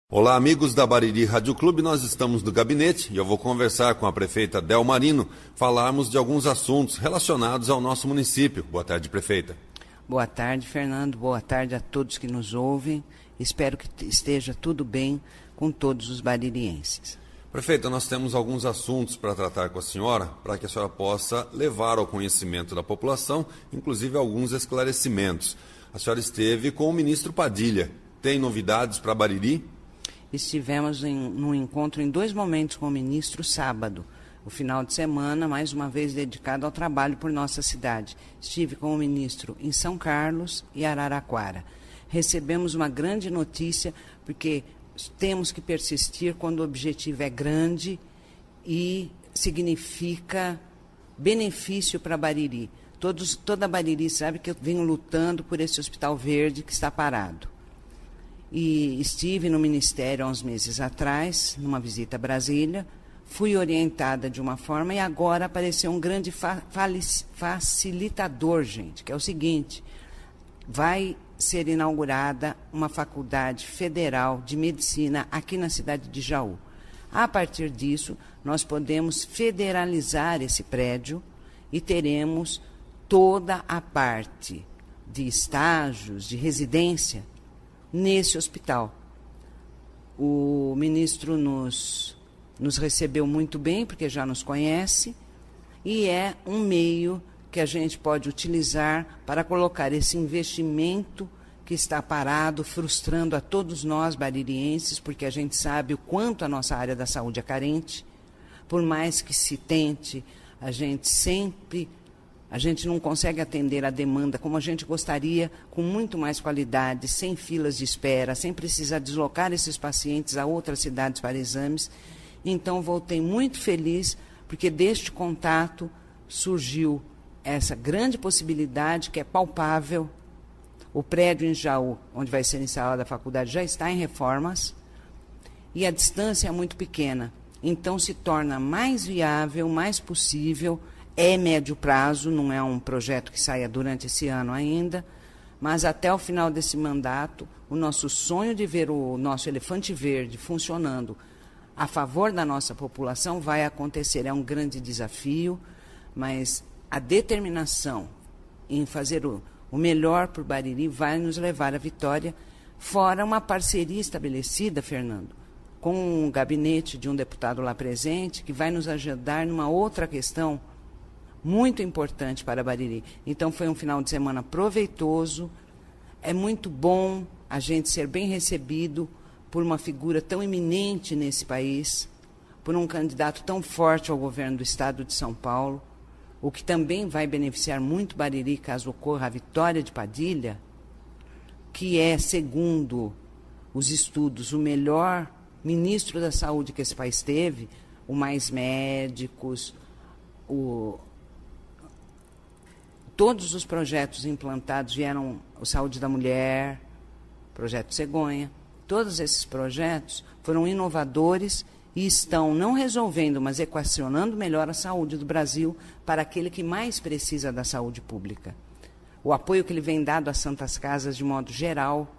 Olá, amigos da Bariri Rádio Clube, nós estamos no gabinete e eu vou conversar com a prefeita Del Marino, falarmos de alguns assuntos relacionados ao nosso município. Boa tarde, prefeita. Boa tarde, Fernando. Boa tarde a todos que nos ouvem. Espero que esteja tudo bem com todos os baririenses. Prefeita, nós temos alguns assuntos para tratar com a senhora, para que a senhora possa levar ao conhecimento da população, inclusive alguns esclarecimentos. A senhora esteve com o ministro Padilha. Tem novidades para Bariri? Estivemos num encontro em 2 momentos com o ministro sábado. O final de semana, mais uma vez dedicado ao trabalho por nossa cidade. Estive com o ministro em São Carlos e Araraquara. Recebemos uma grande notícia, porque temos que persistir quando o objetivo é grande e significa benefício para Bariri. Toda Bariri sabe que eu venho lutando por esse Hospital Verde que está parado. E estive no Ministério há uns meses atrás, numa visita a Brasília, fui orientada de uma forma e agora apareceu um grande facilitador, gente, que é o seguinte: vai ser inaugurada uma faculdade federal de medicina aqui na cidade de Jaú. A partir disso, nós podemos federalizar esse prédio e teremos toda a parte de estágios, de residência, nesse hospital. O ministro nos recebeu muito bem, porque já nos conhece, e é um meio que a gente pode utilizar para colocar esse investimento que está parado, frustrando a todos nós baririenses, porque a gente sabe o quanto a nossa área da saúde é carente. Por mais que se tente, a gente não consegue atender a demanda como a gente gostaria, com muito mais qualidade, sem filas de espera, sem precisar deslocar esses pacientes a outras cidades para exames. Então, voltei muito feliz, porque deste contato surgiu essa grande possibilidade, que é palpável. O prédio em Jaú, onde vai ser instalada a faculdade, já está em reformas, e a distância é muito pequena. Então, se torna mais viável, mais possível. É médio prazo, não é um projeto que saia durante esse ano ainda, mas até o final desse mandato, o nosso sonho de ver o nosso Elefante Verde funcionando a favor da nossa população vai acontecer. É um grande desafio, mas a determinação em fazer o melhor por Bariri vai nos levar à vitória, fora uma parceria estabelecida, Fernando, com o gabinete de um deputado lá presente, que vai nos ajudar numa outra questão muito importante para Bariri. Então, foi um final de semana proveitoso. É muito bom a gente ser bem recebido por uma figura tão eminente nesse país, por um candidato tão forte ao governo do Estado de São Paulo, o que também vai beneficiar muito Bariri caso ocorra a vitória de Padilha, que é, segundo os estudos, o melhor ministro da Saúde que esse país teve, o mais médicos, todos os projetos implantados vieram, o Saúde da Mulher, Projeto Cegonha, todos esses projetos foram inovadores e estão não resolvendo, mas equacionando melhor a saúde do Brasil para aquele que mais precisa da saúde pública. O apoio que ele vem dado às Santas Casas, de modo geral,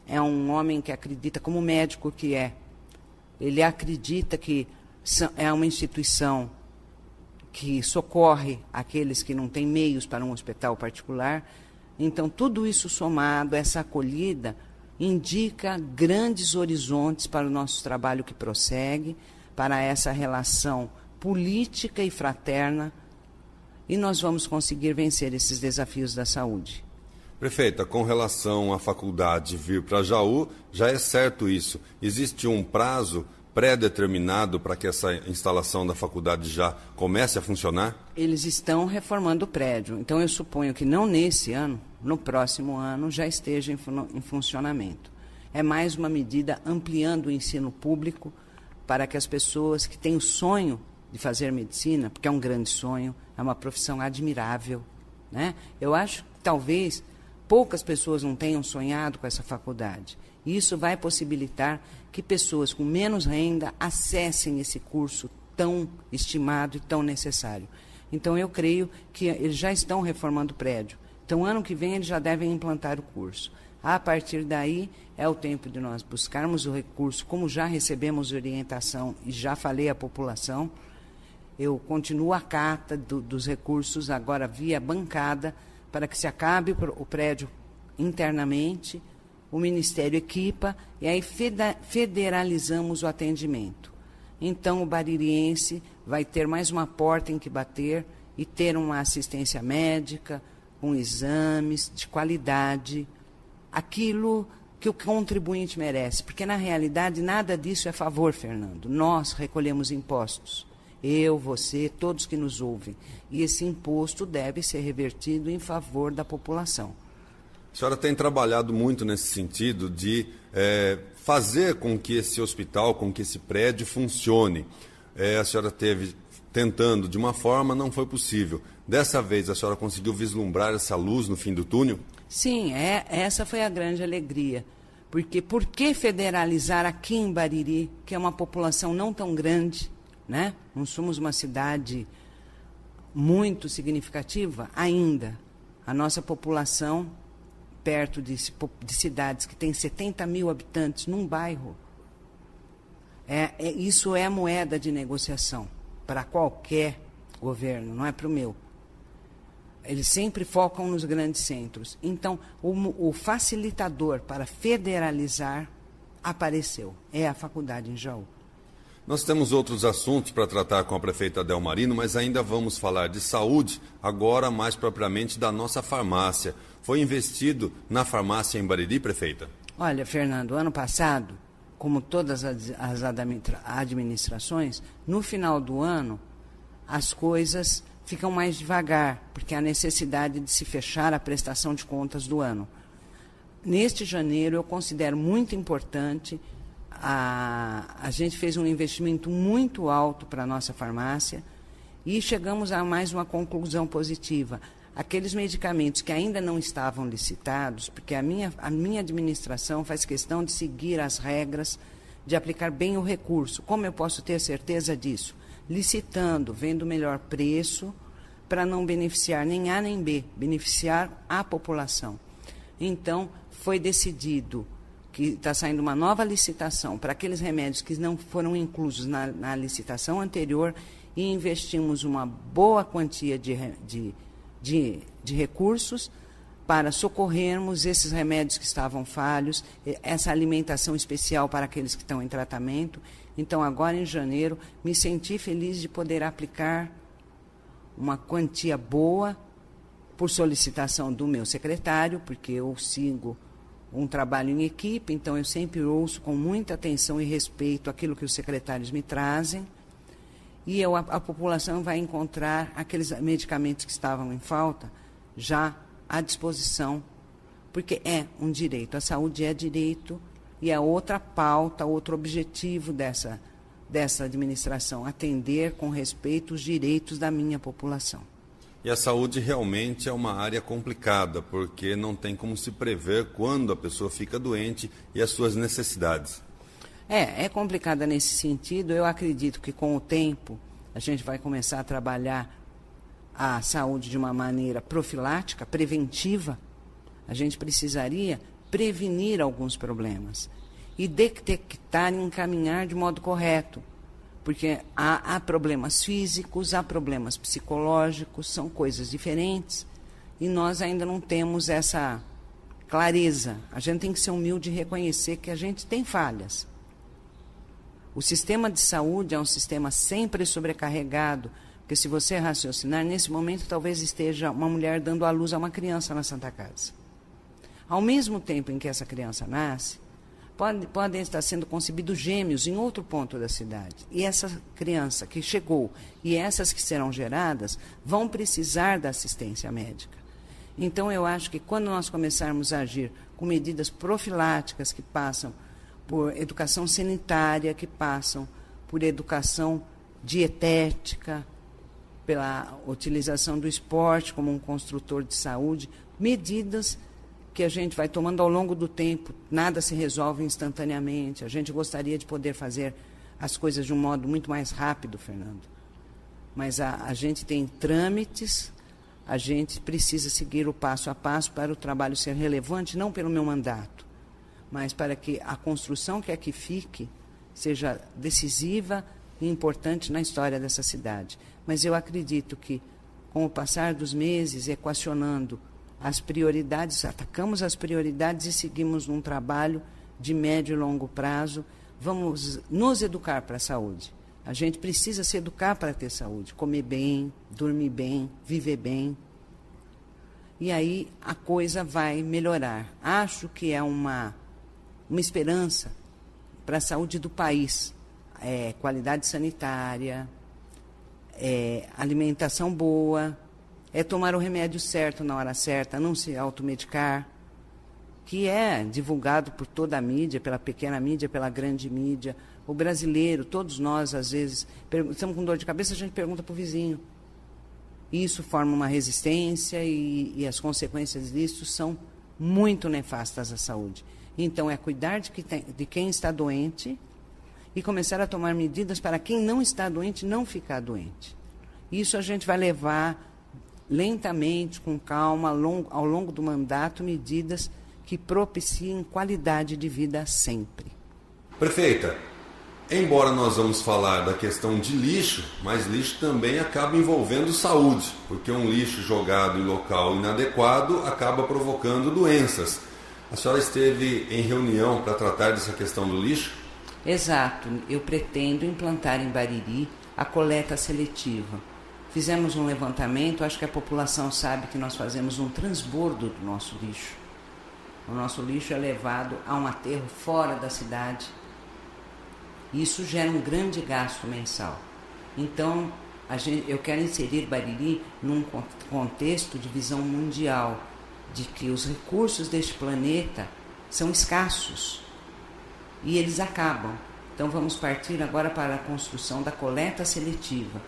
é um homem que acredita, como médico que é, ele acredita que é uma instituição que socorre aqueles que não têm meios para um hospital particular. Então, tudo isso somado, essa acolhida, indica grandes horizontes para o nosso trabalho que prossegue, para essa relação política e fraterna, e nós vamos conseguir vencer esses desafios da saúde. Prefeita, com relação à faculdade vir para Jaú, já é certo isso. Existe um prazo pré-determinado para que essa instalação da faculdade já comece a funcionar? Eles estão reformando o prédio, então eu suponho que não nesse ano, no próximo ano, já esteja em funcionamento. É mais uma medida ampliando o ensino público para que as pessoas que têm o sonho de fazer medicina, porque é um grande sonho, é uma profissão admirável, né? Eu acho que talvez poucas pessoas não tenham sonhado com essa faculdade. E isso vai possibilitar que pessoas com menos renda acessem esse curso tão estimado e tão necessário. Então, eu creio que eles já estão reformando o prédio. Então, ano que vem, eles já devem implantar o curso. A partir daí, é o tempo de nós buscarmos o recurso, como já recebemos orientação e já falei à população, eu continuo a cata dos recursos, agora via bancada, para que se acabe o prédio internamente, o Ministério equipa, e aí federalizamos o atendimento. Então, o baririense vai ter mais uma porta em que bater e ter uma assistência médica, com exames de qualidade, aquilo que o contribuinte merece. Porque, na realidade, nada disso é favor, Fernando. Nós recolhemos impostos. Eu, você, todos que nos ouvem. E esse imposto deve ser revertido em favor da população. A senhora tem trabalhado muito nesse sentido de fazer com que esse hospital, com que esse prédio funcione. A senhora teve tentando de uma forma, não foi possível. Dessa vez, a senhora conseguiu vislumbrar essa luz no fim do túnel? Sim, essa foi a grande alegria. Porque por que federalizar aqui em Bariri, que é uma população não tão grande, né? Não somos uma cidade muito significativa ainda. A nossa população, perto de cidades que têm 70 mil habitantes num bairro, isso é moeda de negociação para qualquer governo, não é para o meu. Eles sempre focam nos grandes centros. Então, o facilitador para federalizar apareceu. É a faculdade em Jaú. Nós temos outros assuntos para tratar com a prefeita Delmarino, mas ainda vamos falar de saúde, agora mais propriamente da nossa farmácia. Foi investido na farmácia em Bariri, prefeita? Olha, Fernando, ano passado, como todas as administrações, no final do ano, as coisas ficam mais devagar, porque há necessidade de se fechar a prestação de contas do ano. Neste janeiro, eu considero muito importante, a gente fez um investimento muito alto para a nossa farmácia e chegamos a mais uma conclusão positiva. Aqueles medicamentos que ainda não estavam licitados, porque a minha administração faz questão de seguir as regras, de aplicar bem o recurso. Como eu posso ter certeza disso? Licitando, vendo o melhor preço, para não beneficiar nem A nem B, beneficiar a população. Então, foi decidido que está saindo uma nova licitação para aqueles remédios que não foram inclusos na licitação anterior e investimos uma boa quantia de recursos para socorrermos esses remédios que estavam falhos, essa alimentação especial para aqueles que estão em tratamento. Então, agora em janeiro, me senti feliz de poder aplicar uma quantia boa por solicitação do meu secretário, porque eu sigo um trabalho em equipe, então eu sempre ouço com muita atenção e respeito aquilo que os secretários me trazem, e a população vai encontrar aqueles medicamentos que estavam em falta já à disposição, porque é um direito, a saúde é direito, e é outra pauta, outro objetivo dessa administração, atender com respeito os direitos da minha população. E a saúde realmente é uma área complicada, porque não tem como se prever quando a pessoa fica doente e as suas necessidades. É complicada nesse sentido. Eu acredito que com o tempo a gente vai começar a trabalhar a saúde de uma maneira profilática, preventiva. A gente precisaria prevenir alguns problemas e detectar e encaminhar de modo correto. Porque há problemas físicos, há problemas psicológicos, são coisas diferentes, e nós ainda não temos essa clareza. A gente tem que ser humilde e reconhecer que a gente tem falhas. O sistema de saúde é um sistema sempre sobrecarregado, porque se você raciocinar, nesse momento talvez esteja uma mulher dando à luz a uma criança na Santa Casa. Ao mesmo tempo em que essa criança nasce, podem estar sendo concebidos gêmeos em outro ponto da cidade. E essa criança que chegou e essas que serão geradas vão precisar da assistência médica. Então, eu acho que quando nós começarmos a agir com medidas profiláticas que passam por educação sanitária, que passam por educação dietética, pela utilização do esporte como um construtor de saúde, medidas que a gente vai tomando ao longo do tempo, nada se resolve instantaneamente. A gente gostaria de poder fazer as coisas de um modo muito mais rápido, Fernando. Mas a gente tem trâmites, a gente precisa seguir o passo a passo para o trabalho ser relevante, não pelo meu mandato, mas para que a construção que aqui fique seja decisiva e importante na história dessa cidade. Mas eu acredito que, com o passar dos meses, equacionando as prioridades, atacamos as prioridades e seguimos num trabalho de médio e longo prazo, vamos nos educar para a saúde. A gente precisa se educar para ter saúde, comer bem, dormir bem, viver bem. E aí a coisa vai melhorar. Acho que é uma esperança para a saúde do país. Qualidade sanitária, alimentação boa, tomar o remédio certo na hora certa, não se automedicar, que é divulgado por toda a mídia, pela pequena mídia, pela grande mídia. O brasileiro, todos nós, às vezes, estamos com dor de cabeça, a gente pergunta para o vizinho. Isso forma uma resistência e as consequências disso são muito nefastas à saúde. Então, é cuidar de quem está doente e começar a tomar medidas para quem não está doente não ficar doente. Isso a gente vai levar lentamente, com calma, ao longo do mandato, medidas que propiciem qualidade de vida sempre. Prefeita, embora nós vamos falar da questão de lixo, mas lixo também acaba envolvendo saúde, porque um lixo jogado em local inadequado acaba provocando doenças. A senhora esteve em reunião para tratar dessa questão do lixo? Exato. Eu pretendo implantar em Bariri a coleta seletiva. Fizemos um levantamento, acho que a população sabe que nós fazemos um transbordo do nosso lixo. O nosso lixo é levado a um aterro fora da cidade. Isso gera um grande gasto mensal. Então, eu quero inserir Bariri num contexto de visão mundial, de que os recursos deste planeta são escassos e eles acabam. Então, vamos partir agora para a construção da coleta seletiva.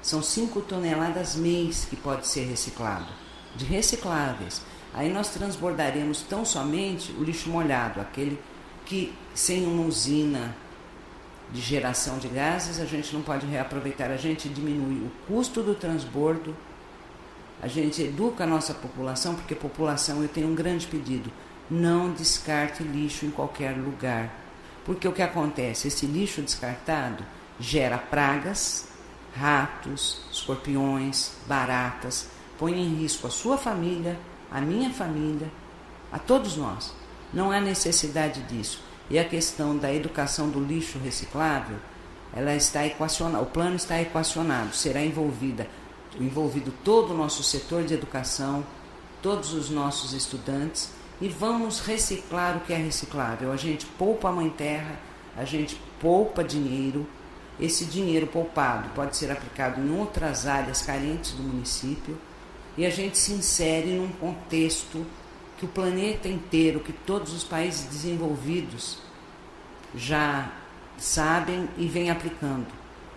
São 5 toneladas mês que pode ser reciclado, de recicláveis. Aí nós transbordaremos tão somente o lixo molhado, aquele que, sem uma usina de geração de gases, a gente não pode reaproveitar. A gente diminui o custo do transbordo, a gente educa a nossa população, porque população, eu tenho um grande pedido: não descarte lixo em qualquer lugar. Porque o que acontece? Esse lixo descartado gera pragas, ratos, escorpiões, baratas, põe em risco a sua família, a minha família, a todos nós. Não há necessidade disso. E a questão da educação do lixo reciclável, ela está equacionada, o plano está equacionado, será envolvido todo o nosso setor de educação, todos os nossos estudantes, e vamos reciclar o que é reciclável. A gente poupa a mãe terra, a gente poupa dinheiro. Esse dinheiro poupado pode ser aplicado em outras áreas carentes do município, e a gente se insere num contexto que o planeta inteiro, que todos os países desenvolvidos já sabem e vêm aplicando.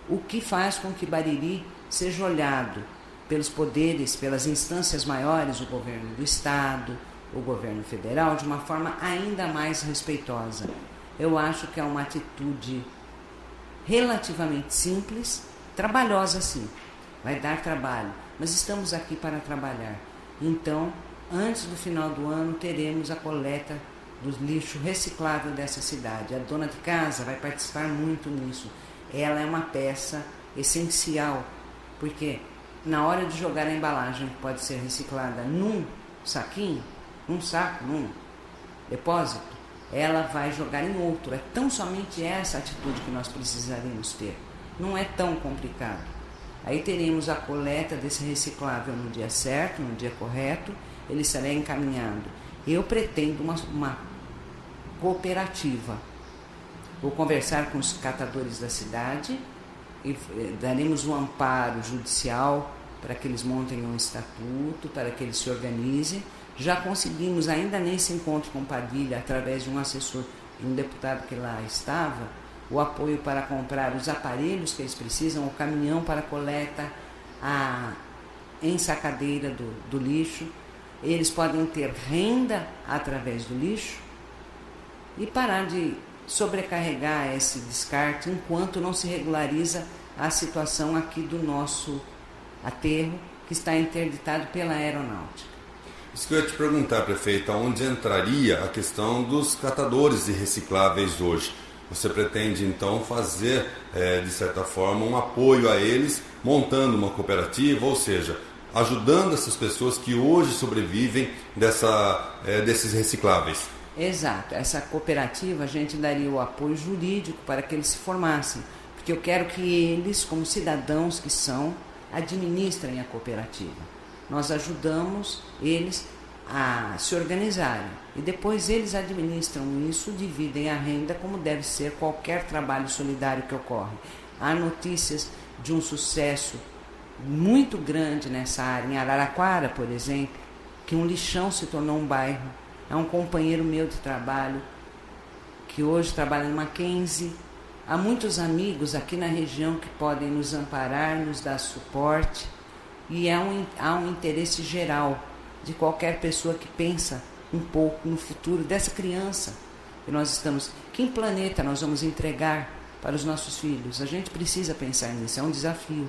O que faz com que Bariri seja olhado pelos poderes, pelas instâncias maiores, o governo do Estado, o governo federal, de uma forma ainda mais respeitosa. Eu acho que é uma atitude relativamente simples, trabalhosa sim, vai dar trabalho, mas estamos aqui para trabalhar. Então, antes do final do ano, teremos a coleta do lixo reciclável dessa cidade. A dona de casa vai participar muito nisso. Ela é uma peça essencial, porque na hora de jogar a embalagem que pode ser reciclada num saquinho, num saco, num depósito, ela vai jogar em outro. É tão somente essa atitude que nós precisaremos ter. Não é tão complicado. Aí teremos a coleta desse reciclável no dia certo, no dia correto, ele estará encaminhado. Eu pretendo uma cooperativa. Vou conversar com os catadores da cidade e daremos um amparo judicial para que eles montem um estatuto, para que eles se organizem. Já conseguimos, ainda nesse encontro com Padilha, através de um assessor, de um deputado que lá estava, o apoio para comprar os aparelhos que eles precisam, o caminhão para coleta, a ensacadeira do lixo. Eles podem ter renda através do lixo e parar de sobrecarregar esse descarte enquanto não se regulariza a situação aqui do nosso aterro, que está interditado pela aeronáutica. Isso que eu ia te perguntar, prefeita, onde entraria a questão dos catadores de recicláveis hoje? Você pretende então fazer, de certa forma, um apoio a eles, montando uma cooperativa, ou seja, ajudando essas pessoas que hoje sobrevivem desses recicláveis? Exato, essa cooperativa a gente daria o apoio jurídico para que eles se formassem, porque eu quero que eles, como cidadãos que são, administrem a cooperativa. Nós ajudamos eles a se organizarem e depois eles administram isso, dividem a renda como deve ser qualquer trabalho solidário que ocorre. Há notícias de um sucesso muito grande nessa área, em Araraquara, por exemplo, que um lixão se tornou um bairro. É um companheiro meu de trabalho que hoje trabalha no Mackenzie. Há muitos amigos aqui na região que podem nos amparar, nos dar suporte, e há um interesse geral de qualquer pessoa que pensa um pouco no futuro dessa criança que nós estamos. Que planeta nós vamos entregar para os nossos filhos? A gente precisa pensar nisso, é um desafio,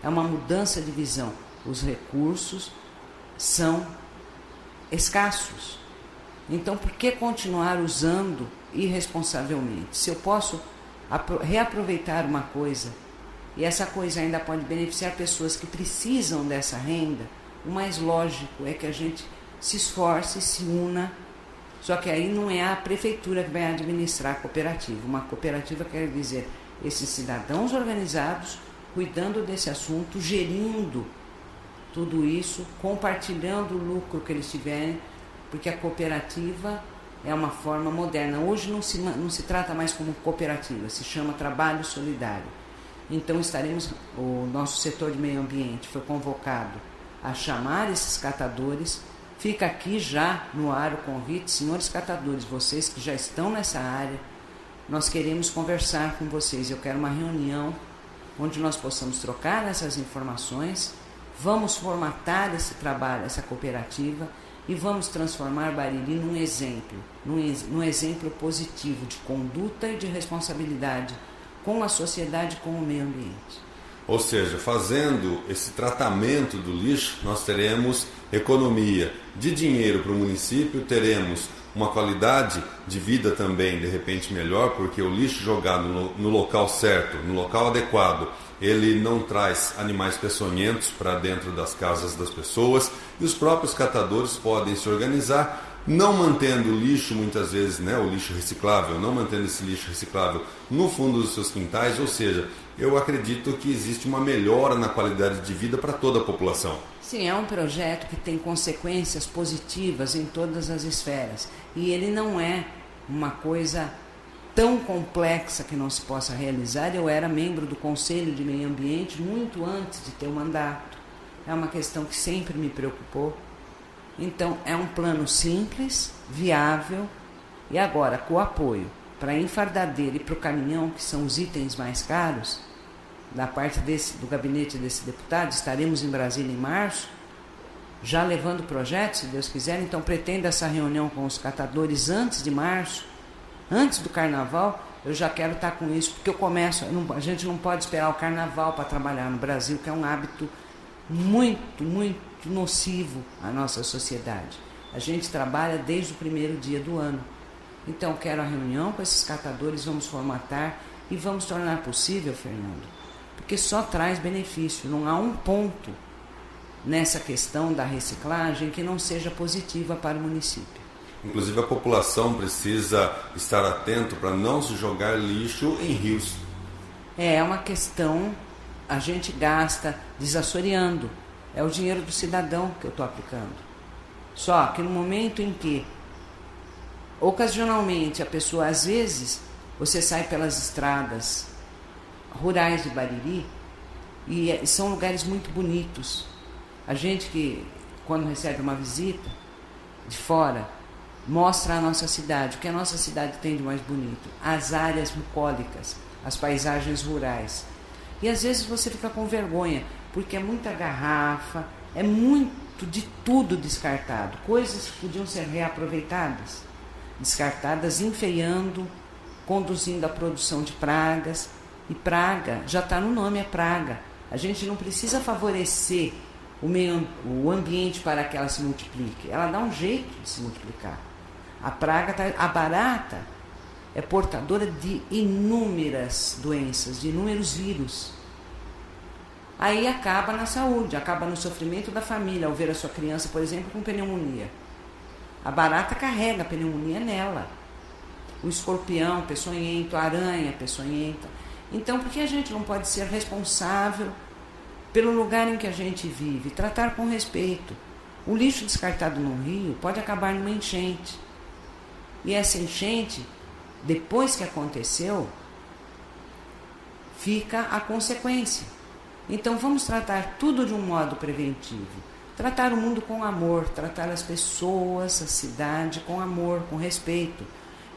é uma mudança de visão. Os recursos são escassos, então por que continuar usando irresponsavelmente? Se eu posso reaproveitar uma coisa e essa coisa ainda pode beneficiar pessoas que precisam dessa renda, o mais lógico é que a gente se esforce, se una. Só que aí não é a prefeitura que vai administrar a cooperativa. Uma cooperativa quer dizer esses cidadãos organizados cuidando desse assunto, gerindo tudo isso, compartilhando o lucro que eles tiverem, porque a cooperativa é uma forma moderna. Hoje não se trata mais como cooperativa, se chama trabalho solidário. Então o nosso setor de meio ambiente foi convocado a chamar esses catadores. Fica aqui já no ar o convite, senhores catadores, vocês que já estão nessa área, nós queremos conversar com vocês. Eu quero uma reunião onde nós possamos trocar essas informações, vamos formatar esse trabalho, essa cooperativa, e vamos transformar Bariri num exemplo positivo de conduta e de responsabilidade com a sociedade e com o meio ambiente. Ou seja, fazendo esse tratamento do lixo, nós teremos economia de dinheiro para o município, teremos uma qualidade de vida também, de repente, melhor, porque o lixo jogado no local certo, no local adequado, ele não traz animais peçonhentos para dentro das casas das pessoas, e os próprios catadores podem se organizar, não mantendo o lixo, muitas vezes, o lixo reciclável, não mantendo esse lixo reciclável no fundo dos seus quintais, ou seja, eu acredito que existe uma melhora na qualidade de vida para toda a população. Sim, é um projeto que tem consequências positivas em todas as esferas, e ele não é uma coisa tão complexa que não se possa realizar. Eu era membro do Conselho de Meio Ambiente muito antes de ter o mandato, é uma questão que sempre me preocupou. Então é um plano simples, viável, e agora com o apoio para a enfardadeira e para o caminhão, que são os itens mais caros, da parte do gabinete desse deputado. Estaremos em Brasília em março, já levando o projeto, se Deus quiser. Então pretendo essa reunião com os catadores antes de março, antes do carnaval. Eu já quero estar com isso, porque a gente não pode esperar o carnaval para trabalhar no Brasil, que é um hábito muito, muito nocivo à nossa sociedade. A gente trabalha desde o primeiro dia do ano. Então quero a reunião com esses catadores, vamos formatar e vamos tornar possível, Fernando, porque só traz benefício. Não há um ponto nessa questão da reciclagem que não seja positiva para o município. Inclusive a população precisa estar atento para não se jogar lixo em rios. É uma questão, a gente gasta desassoreando. É o dinheiro do cidadão que eu estou aplicando. Só que no momento em que, ocasionalmente, a pessoa, às vezes, você sai pelas estradas rurais de Bariri, e são lugares muito bonitos. A gente que, quando recebe uma visita de fora, mostra a nossa cidade, o que a nossa cidade tem de mais bonito, as áreas bucólicas, as paisagens rurais. E às vezes você fica com vergonha, porque é muita garrafa, é muito de tudo descartado, coisas que podiam ser reaproveitadas, descartadas, enfeiando, conduzindo à produção de pragas. E praga, já está no nome, é praga. A gente não precisa favorecer o ambiente para que ela se multiplique. Ela dá um jeito de se multiplicar. A barata é portadora de inúmeras doenças, de inúmeros vírus. Aí acaba na saúde, acaba no sofrimento da família ao ver a sua criança, por exemplo, com pneumonia. A barata carrega a pneumonia nela. O escorpião, peçonhento, a aranha, peçonhenta. Então, por que a gente não pode ser responsável pelo lugar em que a gente vive? Tratar com respeito. O lixo descartado no rio pode acabar numa enchente. E essa enchente, depois que aconteceu, fica a consequência. Então, vamos tratar tudo de um modo preventivo. Tratar o mundo com amor, tratar as pessoas, a cidade com amor, com respeito.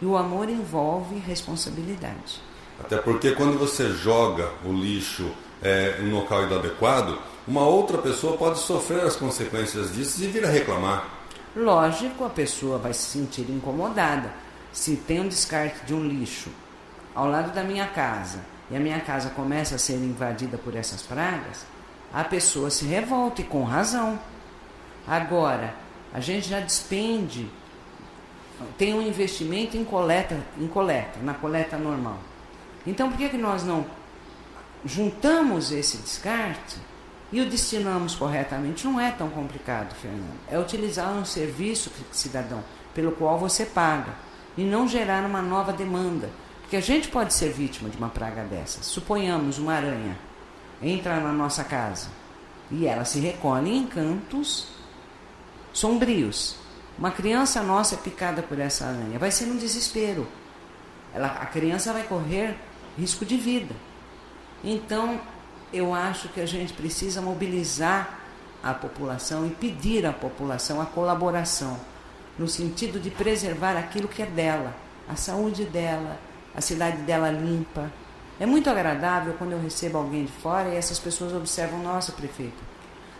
E o amor envolve responsabilidade. Até porque quando você joga o lixo em um local inadequado, uma outra pessoa pode sofrer as consequências disso e vir a reclamar. Lógico, a pessoa vai se sentir incomodada. Se tem um descarte de um lixo ao lado da minha casa e a minha casa começa a ser invadida por essas pragas, a pessoa se revolta e com razão. Agora, a gente já despende, tem um investimento em coleta, na coleta normal. Então, por que nós não juntamos esse descarte e o destinamos corretamente? Não é tão complicado, Fernando. É utilizar um serviço cidadão pelo qual você paga e não gerar uma nova demanda. Porque a gente pode ser vítima de uma praga dessas. Suponhamos uma aranha entra na nossa casa e ela se recolhe em cantos sombrios. Uma criança nossa é picada por essa aranha. Vai ser um desespero. A criança vai correr risco de vida. Então, eu acho que a gente precisa mobilizar a população e pedir à população a colaboração, no sentido de preservar aquilo que é dela, a saúde dela, a cidade dela limpa. É muito agradável quando eu recebo alguém de fora e essas pessoas observam: nossa, prefeito,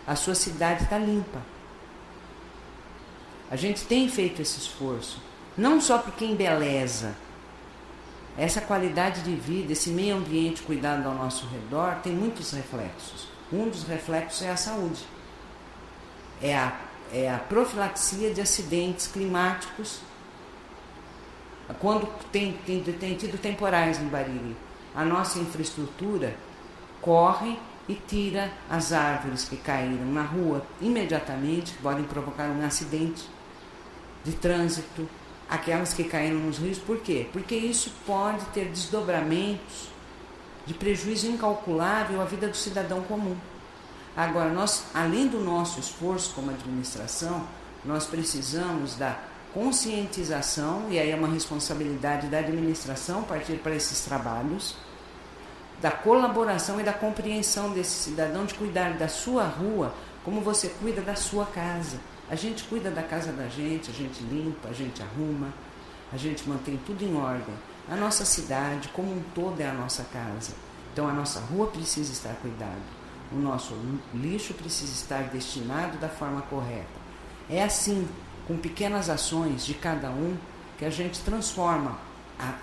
a sua cidade está limpa. A gente tem feito esse esforço, não só porque embeleza. Essa qualidade de vida, esse meio ambiente cuidado ao nosso redor, tem muitos reflexos. Um dos reflexos é a saúde. É a profilaxia de acidentes climáticos, quando tem tido temporais em Bariri. A nossa infraestrutura corre e tira as árvores que caíram na rua imediatamente, que podem provocar um acidente de trânsito, aquelas que caíram nos rios. Por quê? Porque isso pode ter desdobramentos de prejuízo incalculável à vida do cidadão comum. Agora, nós, além do nosso esforço como administração, nós precisamos da conscientização, e aí é uma responsabilidade da administração partir para esses trabalhos, da colaboração e da compreensão desse cidadão de cuidar da sua rua como você cuida da sua casa. A gente cuida da casa da gente, a gente limpa, a gente arruma, a gente mantém tudo em ordem. A nossa cidade como um todo é a nossa casa. Então a nossa rua precisa estar cuidada. O nosso lixo precisa estar destinado da forma correta. É assim, com pequenas ações de cada um, que a gente transforma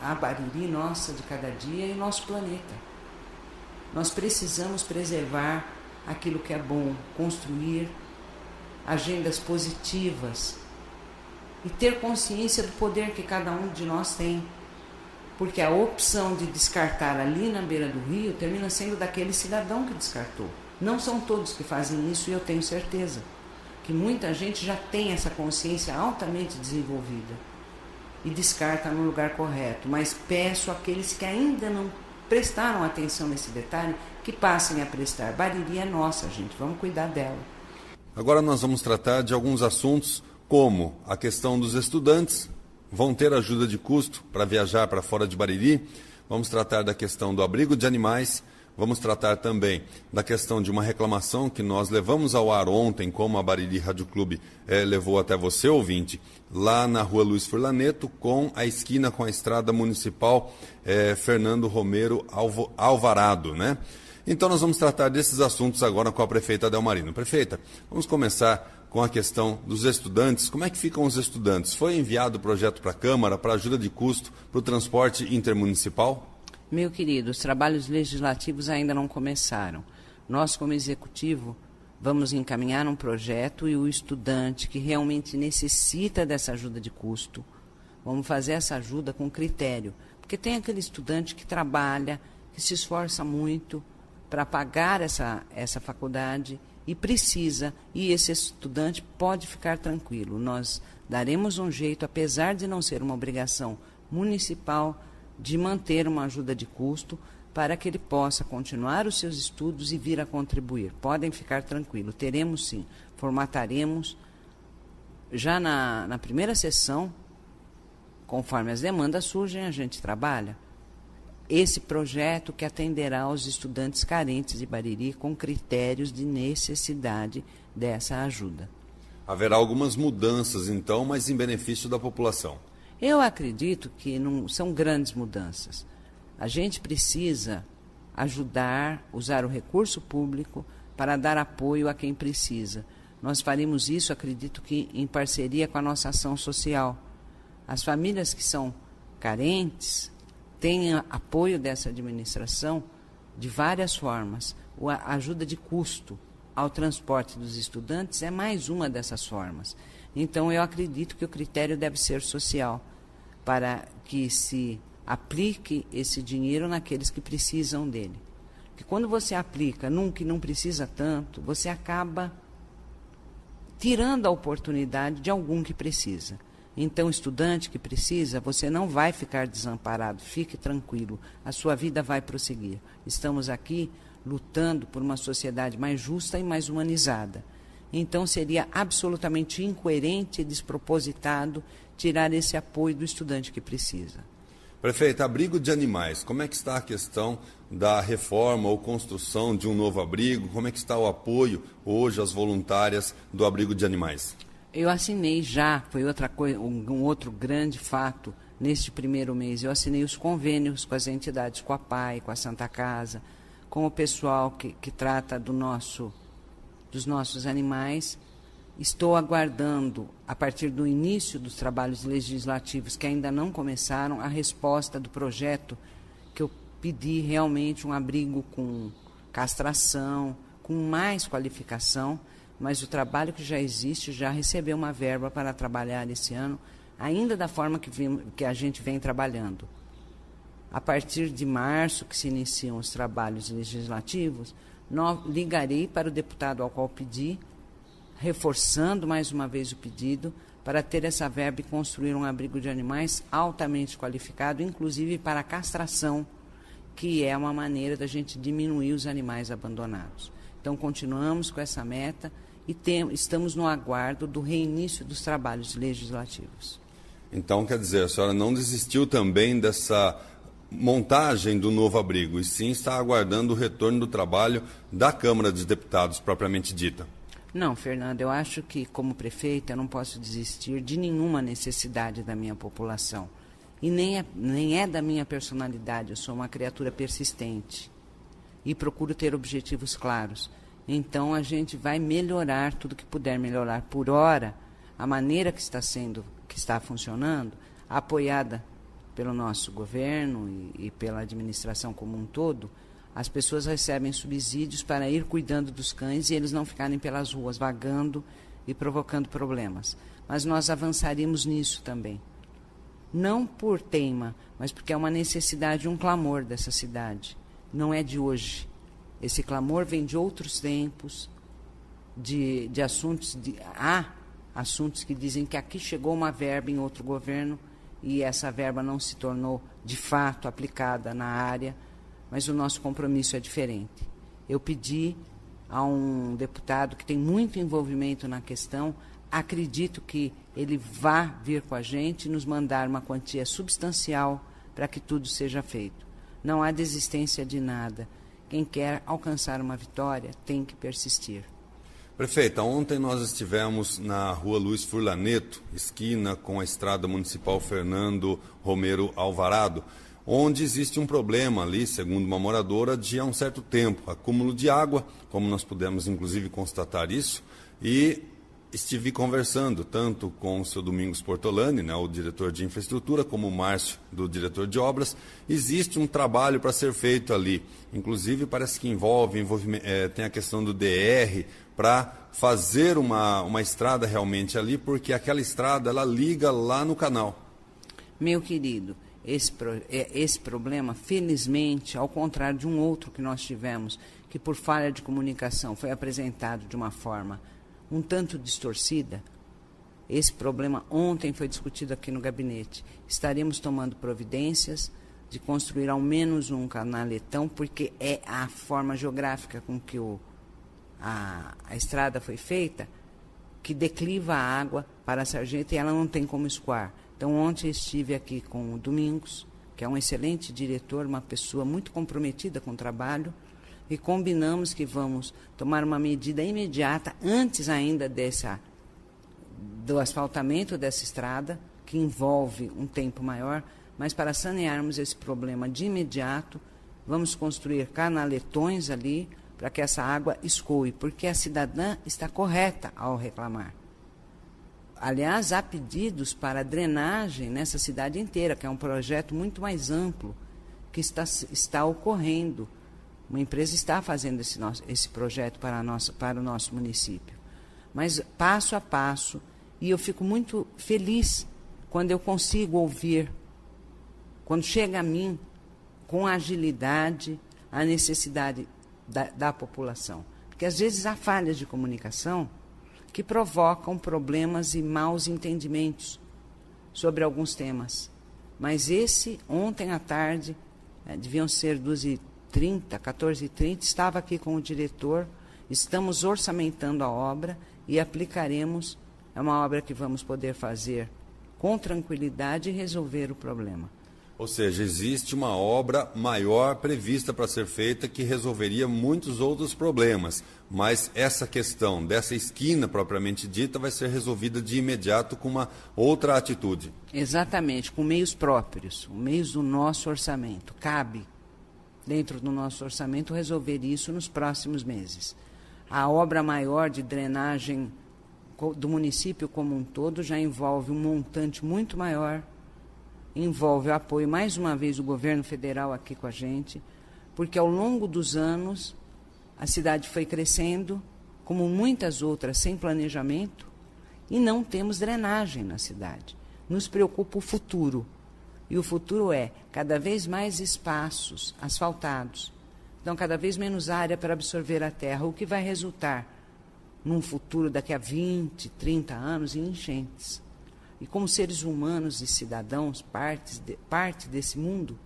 a Bariri nossa de cada dia e o nosso planeta. Nós precisamos preservar aquilo que é bom, construir agendas positivas e ter consciência do poder que cada um de nós tem. Porque a opção de descartar ali na beira do rio termina sendo daquele cidadão que descartou. Não são todos que fazem isso, e eu tenho certeza que muita gente já tem essa consciência altamente desenvolvida e descarta no lugar correto. Mas peço àqueles que ainda não prestaram atenção nesse detalhe que passem a prestar. Bariri é nossa, gente, vamos cuidar dela. Agora nós vamos tratar de alguns assuntos, como a questão dos estudantes. Vão ter ajuda de custo para viajar para fora de Bariri. Vamos tratar da questão do abrigo de animais. Vamos tratar também da questão de uma reclamação que nós levamos ao ar ontem, como a Bariri Rádio Clube levou até você, ouvinte, lá na rua Luiz Furlaneto, com a esquina com a estrada municipal Fernando Romero Alvarado, né? Então nós vamos tratar desses assuntos agora com a prefeita Delmarino. Prefeita, vamos começar com a questão dos estudantes. Como é que ficam os estudantes? Foi enviado o projeto para a Câmara para ajuda de custo para o transporte intermunicipal? Meu querido, os trabalhos legislativos ainda não começaram. Nós, como Executivo, vamos encaminhar um projeto e o estudante que realmente necessita dessa ajuda de custo, vamos fazer essa ajuda com critério. Porque tem aquele estudante que trabalha, que se esforça muito para pagar essa faculdade e precisa, e esse estudante pode ficar tranquilo. Nós daremos um jeito, apesar de não ser uma obrigação municipal, de manter uma ajuda de custo para que ele possa continuar os seus estudos e vir a contribuir. Podem ficar tranquilos, teremos sim, formataremos já na primeira sessão, conforme as demandas surgem, a gente trabalha esse projeto que atenderá aos estudantes carentes de Bariri com critérios de necessidade dessa ajuda. Haverá algumas mudanças, então, mas em benefício da população. Eu acredito que não são grandes mudanças. A gente precisa ajudar, usar o recurso público para dar apoio a quem precisa. Nós faremos isso, acredito que em parceria com a nossa ação social. As famílias que são carentes têm apoio dessa administração de várias formas. A ajuda de custo ao transporte dos estudantes é mais uma dessas formas. Então, eu acredito que o critério deve ser social, para que se aplique esse dinheiro naqueles que precisam dele. Porque quando você aplica num que não precisa tanto, você acaba tirando a oportunidade de algum que precisa. Então, estudante que precisa, você não vai ficar desamparado, fique tranquilo, a sua vida vai prosseguir. Estamos aqui lutando por uma sociedade mais justa e mais humanizada. Então, seria absolutamente incoerente e despropositado tirar esse apoio do estudante que precisa. Prefeita, abrigo de animais, como é que está a questão da reforma ou construção de um novo abrigo? Como é que está o apoio hoje às voluntárias do abrigo de animais? Eu assinei já, foi outra coisa, um outro grande fato neste primeiro mês. Eu assinei os convênios com as entidades, com a PAI, com a Santa Casa, com o pessoal que trata dos nossos animais. Estou aguardando, a partir do início dos trabalhos legislativos, que ainda não começaram, a resposta do projeto que eu pedi realmente um abrigo com castração, com mais qualificação, mas o trabalho que já existe já recebeu uma verba para trabalhar esse ano, ainda da forma que a gente vem trabalhando. A partir de março, que se iniciam os trabalhos legislativos, ligarei para o deputado ao qual pedi, reforçando mais uma vez o pedido, para ter essa verba e construir um abrigo de animais altamente qualificado, inclusive para a castração, que é uma maneira da gente diminuir os animais abandonados. Então, continuamos com essa meta e estamos no aguardo do reinício dos trabalhos legislativos. Então, quer dizer, a senhora não desistiu também dessa montagem do novo abrigo, e sim está aguardando o retorno do trabalho da Câmara dos Deputados, propriamente dita? Não, Fernando, eu acho que, como prefeita, eu não posso desistir de nenhuma necessidade da minha população. E nem é da minha personalidade, eu sou uma criatura persistente e procuro ter objetivos claros. Então, a gente vai melhorar tudo que puder melhorar. Por hora, a maneira que está funcionando, apoiada pelo nosso governo e pela administração como um todo, as pessoas recebem subsídios para ir cuidando dos cães e eles não ficarem pelas ruas vagando e provocando problemas. Mas nós avançaríamos nisso também. Não por teima, mas porque é uma necessidade, um clamor dessa cidade. Não é de hoje. Esse clamor vem de outros tempos, de assuntos. Há assuntos que dizem que aqui chegou uma verba em outro governo e essa verba não se tornou, de fato, aplicada na área, mas o nosso compromisso é diferente. Eu pedi a um deputado que tem muito envolvimento na questão, acredito que ele vá vir com a gente e nos mandar uma quantia substancial para que tudo seja feito. Não há desistência de nada. Quem quer alcançar uma vitória tem que persistir. Prefeita, ontem nós estivemos na rua Luiz Furlaneto, esquina com a estrada municipal Fernando Romero Alvarado, onde existe um problema ali, segundo uma moradora, de há um certo tempo, acúmulo de água, como nós pudemos inclusive constatar isso, e estive conversando tanto com o seu Domingos Portolani, né, o diretor de infraestrutura, como o Márcio, do diretor de obras. Existe um trabalho para ser feito ali. Inclusive, parece que tem a questão do DR, para fazer uma estrada realmente ali, porque aquela estrada ela liga lá no canal. Meu querido, esse problema, felizmente, ao contrário de um outro que nós tivemos, que por falha de comunicação foi apresentado de uma forma um tanto distorcida, esse problema ontem foi discutido aqui no gabinete. Estaremos tomando providências de construir ao menos um canaletão, porque é a forma geográfica com que a estrada foi feita, que decliva a água para a Sarjeta e ela não tem como escoar. Então, ontem estive aqui com o Domingos, que é um excelente diretor, uma pessoa muito comprometida com o trabalho, e combinamos que vamos tomar uma medida imediata, antes ainda do asfaltamento dessa estrada, que envolve um tempo maior, mas para sanearmos esse problema de imediato, vamos construir canaletões ali para que essa água escoe, porque a cidadã está correta ao reclamar. Aliás, há pedidos para drenagem nessa cidade inteira, que é um projeto muito mais amplo que está ocorrendo. Uma empresa está fazendo esse projeto para o nosso município. Mas passo a passo, e eu fico muito feliz quando eu consigo ouvir, quando chega a mim, com agilidade, a necessidade da população. Porque às vezes há falhas de comunicação que provocam problemas e maus entendimentos sobre alguns temas. Mas ontem à tarde, deviam ser 12h30, 14h30, estava aqui com o diretor, estamos orçamentando a obra e aplicaremos. É uma obra que vamos poder fazer com tranquilidade e resolver o problema. Ou seja, existe uma obra maior prevista para ser feita que resolveria muitos outros problemas, mas essa questão dessa esquina propriamente dita vai ser resolvida de imediato com uma outra atitude. Exatamente, com meios próprios, meios do nosso orçamento. Cabe, dentro do nosso orçamento, resolver isso nos próximos meses. A obra maior de drenagem do município como um todo já envolve um montante muito maior, envolve o apoio, mais uma vez, do governo federal aqui com a gente, porque ao longo dos anos a cidade foi crescendo, como muitas outras, sem planejamento, e não temos drenagem na cidade. Nos preocupa o futuro, e o futuro é cada vez mais espaços asfaltados, então cada vez menos área para absorver a terra, o que vai resultar num futuro daqui a 20, 30 anos em enchentes. E como seres humanos e cidadãos, parte desse mundo,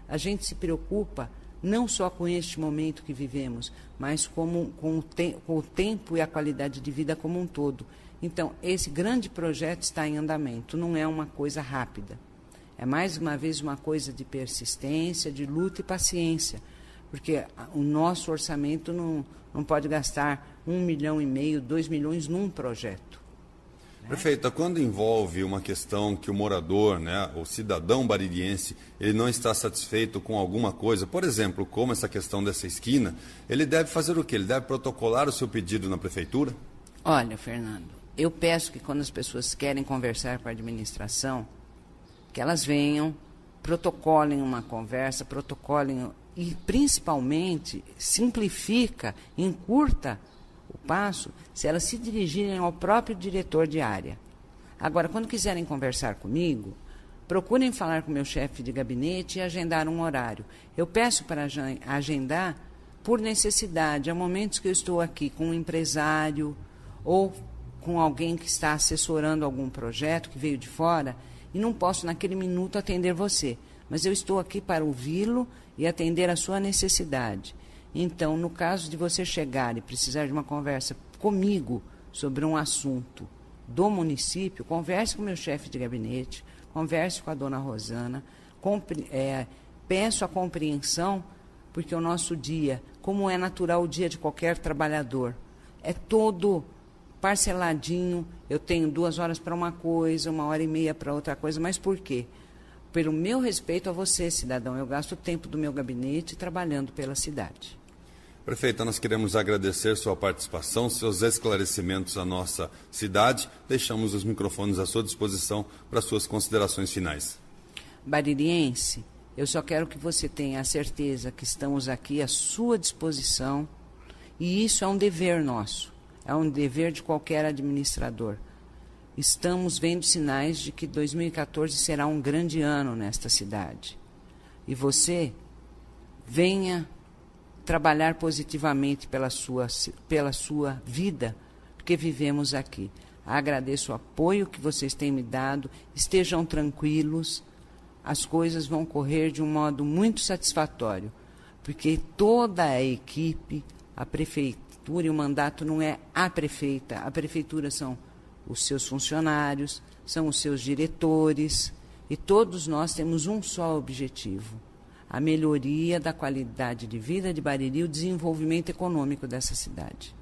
a gente se preocupa não só com este momento que vivemos, mas com o tempo e a qualidade de vida como um todo. Então, esse grande projeto está em andamento, não é uma coisa rápida. É, mais uma vez, uma coisa de persistência, de luta e paciência, porque o nosso orçamento não pode gastar 1,5 milhão, 2 milhões num projeto. Prefeita, quando envolve uma questão que o morador, né, o cidadão baririense, ele não está satisfeito com alguma coisa, por exemplo, como essa questão dessa esquina, ele deve fazer o quê? Ele deve protocolar o seu pedido na prefeitura? Olha, Fernando, eu peço que quando as pessoas querem conversar com a administração, que elas venham, protocolem uma conversa, protocolem e, principalmente, simplifica, encurta o passo, se elas se dirigirem ao próprio diretor de área. Agora, quando quiserem conversar comigo, procurem falar com o meu chefe de gabinete e agendar um horário. Eu peço para agendar por necessidade. Há momentos que eu estou aqui com um empresário ou com alguém que está assessorando algum projeto que veio de fora e não posso, naquele minuto, atender você. Mas eu estou aqui para ouvi-lo e atender a sua necessidade. Então, no caso de você chegar e precisar de uma conversa comigo sobre um assunto do município, converse com o meu chefe de gabinete, converse com a dona Rosana, peço a compreensão, porque o nosso dia, como é natural o dia de qualquer trabalhador, é todo parceladinho, eu tenho 2 horas para uma coisa, 1h30 para outra coisa, mas por quê? Pelo meu respeito a você, cidadão, eu gasto o tempo do meu gabinete trabalhando pela cidade. Prefeita, nós queremos agradecer sua participação, seus esclarecimentos à nossa cidade. Deixamos os microfones à sua disposição para suas considerações finais. Baririense, eu só quero que você tenha a certeza que estamos aqui à sua disposição, e isso é um dever nosso, é um dever de qualquer administrador. Estamos vendo sinais de que 2014 será um grande ano nesta cidade. E você venha trabalhar positivamente pela sua vida, porque vivemos aqui. Agradeço o apoio que vocês têm me dado, estejam tranquilos, as coisas vão correr de um modo muito satisfatório, porque toda a equipe, a prefeitura, e o mandato não é a prefeitura são os seus funcionários, são os seus diretores, e todos nós temos um só objetivo: a melhoria da qualidade de vida de Bariri e o desenvolvimento econômico dessa cidade.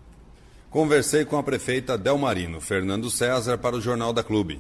Conversei com a prefeita Delmarino. Fernando César para o Jornal da Clube.